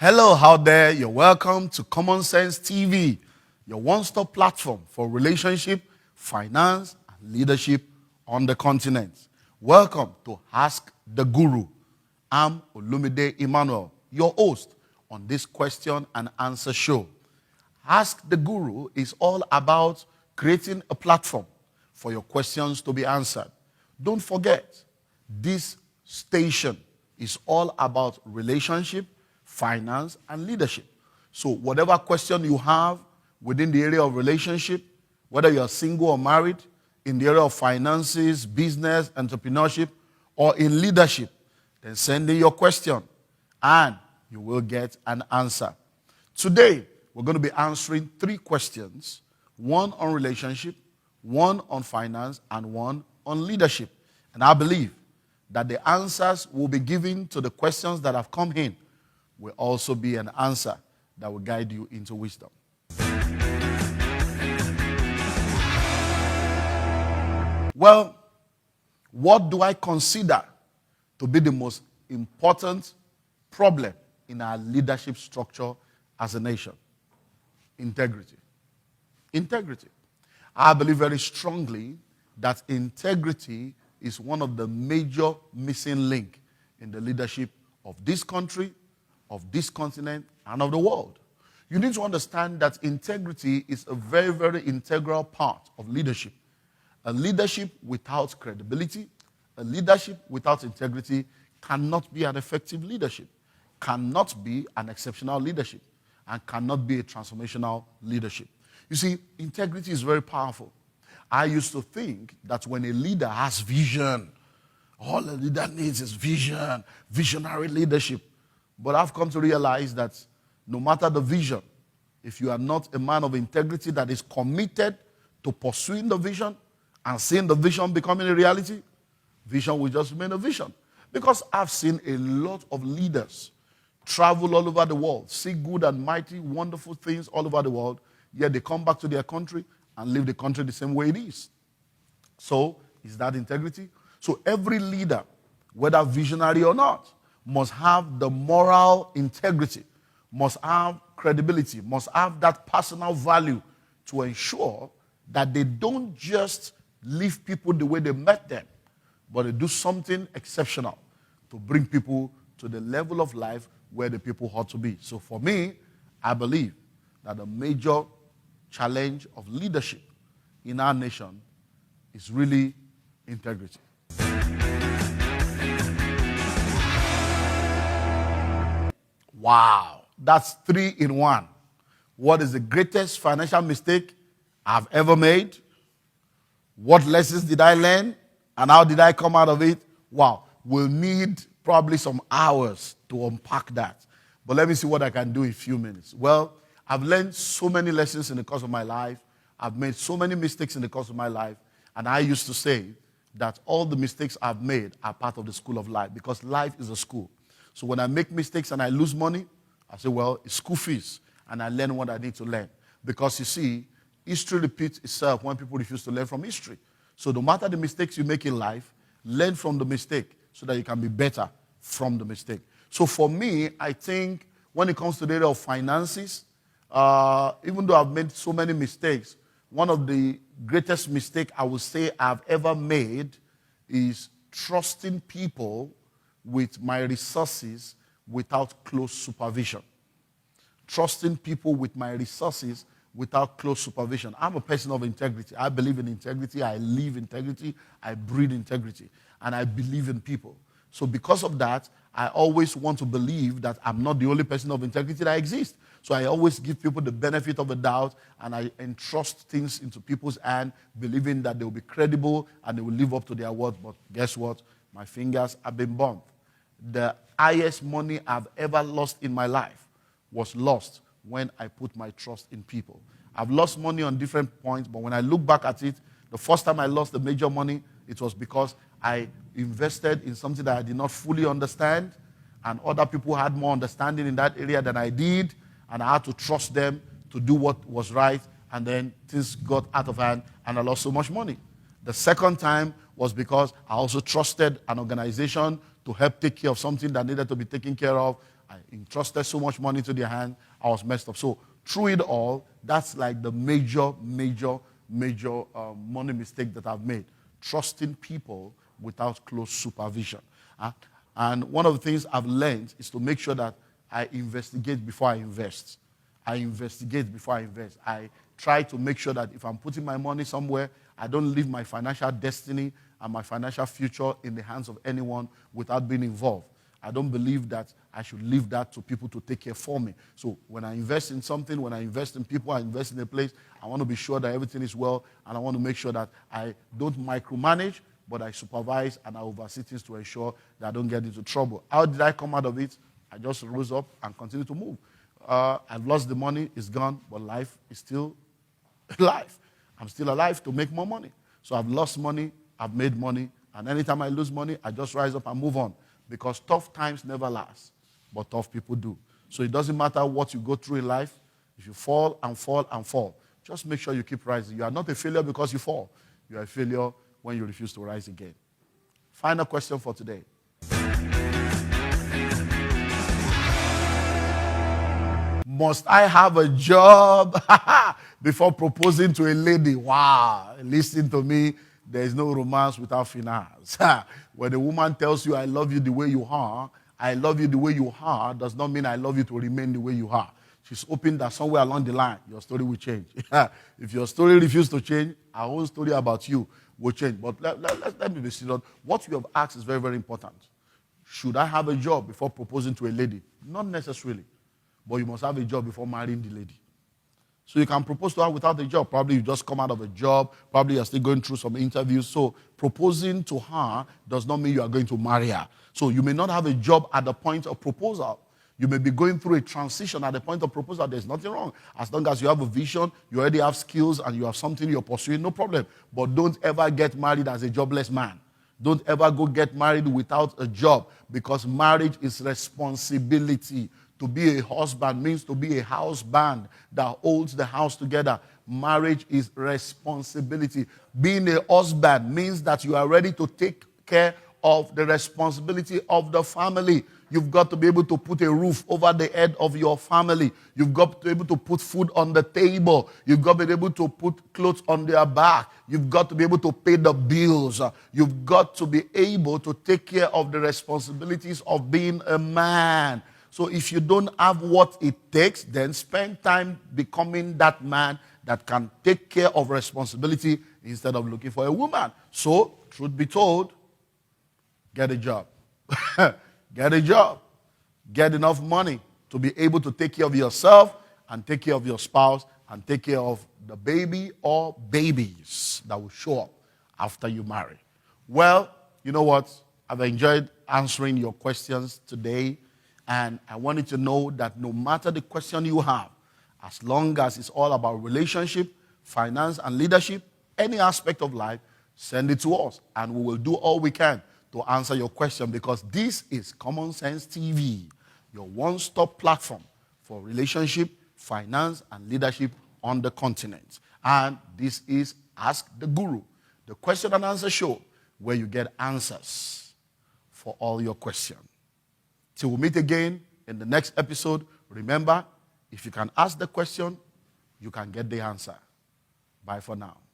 Hello out there, you're welcome to Common Sense TV, your one-stop platform for relationship, finance, and leadership on the continent. Welcome to Ask the Guru. I'm Olumide Emmanuel, your host on this question and answer show. Ask the Guru is all about creating a platform for your questions to be answered. Don't forget, this station is all about relationship, finance, and leadership. So whatever question you have within the area of relationship, whether you're single or married, in the area of finances, business, entrepreneurship, or in leadership, then send in your question and you will get an answer. Today, we're going to be answering 3 questions, one on relationship, one on finance, and one on leadership. And I believe that the answers will be given to the questions that have come in will also be an answer that will guide you into wisdom. Well, what do I consider to be the most important problem in our leadership structure as a nation? Integrity. Integrity. I believe very strongly that integrity is one of the major missing links in the leadership of this country, of this continent, and of the world. You need to understand that integrity is a very, very integral part of leadership. A leadership without credibility, a leadership without integrity cannot be an effective leadership, cannot be an exceptional leadership, and cannot be a transformational leadership. You see, integrity is very powerful. I used to think that when a leader has vision, all a leader needs is vision, visionary leadership. But I've come to realize that no matter the vision, if you are not a man of integrity that is committed to pursuing the vision and seeing the vision becoming a reality, vision will just remain a vision. Because I've seen a lot of leaders travel all over the world, see good and mighty, wonderful things all over the world, yet they come back to their country and leave the country the same way it is. So, is that integrity? So every leader, whether visionary or not, must have the moral integrity, must have credibility, must have that personal value to ensure that they don't just leave people the way they met them, but they do something exceptional to bring people to the level of life where the people ought to be. So for me, I believe that the major challenge of leadership in our nation is really integrity. Wow, that's 3 in 1. What is the greatest financial mistake I've ever made? What lessons did I learn? And how did I come out of it? Wow, we'll need probably some hours to unpack that. But let me see what I can do in a few minutes. Well, I've learned so many lessons in the course of my life. I've made so many mistakes in the course of my life. And I used to say that all the mistakes I've made are part of the school of life, because life is a school. So when I make mistakes and I lose money, I say, well, it's school fees, and I learn what I need to learn. Because you see, history repeats itself when people refuse to learn from history. So no matter the mistakes you make in life, learn from the mistake so that you can be better from the mistake. So for me, I think when it comes to the area of finances, even though I've made so many mistakes, one of the greatest mistakes I would say I've ever made is trusting people with my resources without close supervision. Trusting people with my resources without close supervision. I'm a person of integrity. I believe in integrity. I live integrity. I breathe integrity. And I believe in people. So because of that, I always want to believe that I'm not the only person of integrity that exists. So I always give people the benefit of the doubt, and I entrust things into people's hands, believing that they will be credible and they will live up to their word. But guess what? My fingers have been burned. The highest money I've ever lost in my life was lost when I put my trust in people. I've lost money on different points, but when I look back at it, the first time I lost the major money, it was because I invested in something that I did not fully understand, and other people had more understanding in that area than I did, and I had to trust them to do what was right, and then things got out of hand, and I lost so much money. The second time was because I also trusted an organization to help take care of something that needed to be taken care of, I entrusted so much money to their hand, I was messed up. So through it all, that's like the major money mistake that I've made. Trusting people without close supervision. And one of the things I've learned is to make sure that I investigate before I invest. I investigate before I invest. I try to make sure that if I'm putting my money somewhere, I don't leave my financial destiny and my financial future in the hands of anyone without being involved. I don't believe that I should leave that to people to take care for me. So when I invest in something, when I invest in people, I invest in a place, I want to be sure that everything is well, and I want to make sure that I don't micromanage, but I supervise and I oversee things to ensure that I don't get into trouble. How did I come out of it? I just rose up and continued to move. I've lost the money, it's gone, but life is still life. I'm still alive to make more money. So I've lost money, I've made money, and anytime I lose money, I just rise up and move on. Because tough times never last, but tough people do. So it doesn't matter what you go through in life. If you fall and fall and fall, just make sure you keep rising. You are not a failure because you fall. You are a failure when you refuse to rise again. Final question for today. Must I have a job before proposing to a lady? Wow, listen to me. There is no romance without finance. When a woman tells you, I love you the way you are, I love you the way you are, does not mean I love you to remain the way you are. She's hoping that somewhere along the line, your story will change. If your story refuses to change, our own story about you will change. But let me be serious. What you have asked is very, very important. Should I have a job before proposing to a lady? Not necessarily. But you must have a job before marrying the lady. So you can propose to her without a job. Probably you just come out of a job. Probably you're still going through some interviews. So proposing to her does not mean you are going to marry her. So you may not have a job at the point of proposal. You may be going through a transition at the point of proposal. There's nothing wrong. As long as you have a vision, you already have skills, and you have something you're pursuing, no problem. But don't ever get married as a jobless man. Don't ever go get married without a job, because marriage is responsibility. To be a husband means to be a house band that holds the house together. Marriage is responsibility. Being a husband means that you are ready to take care of the responsibility of the family. You've got to be able to put a roof over the head of your family. You've got to be able to put food on the table. You've got to be able to put clothes on their back. You've got to be able to pay the bills. You've got to be able to take care of the responsibilities of being a man. So if you don't have what it takes, then spend time becoming that man that can take care of responsibility instead of looking for a woman. So, truth be told, get a job. Get a job. Get enough money to be able to take care of yourself and take care of your spouse and take care of the baby or babies that will show up after you marry. Well, you know what? I've enjoyed answering your questions today. And I want you to know that no matter the question you have, as long as it's all about relationship, finance, and leadership, any aspect of life, send it to us. And we will do all we can to answer your question, because this is Common Sense TV, your one-stop platform for relationship, finance, and leadership on the continent. And this is Ask the Guru, the question and answer show where you get answers for all your questions. Till we meet again in the next episode, remember, if you can ask the question, you can get the answer. Bye for now.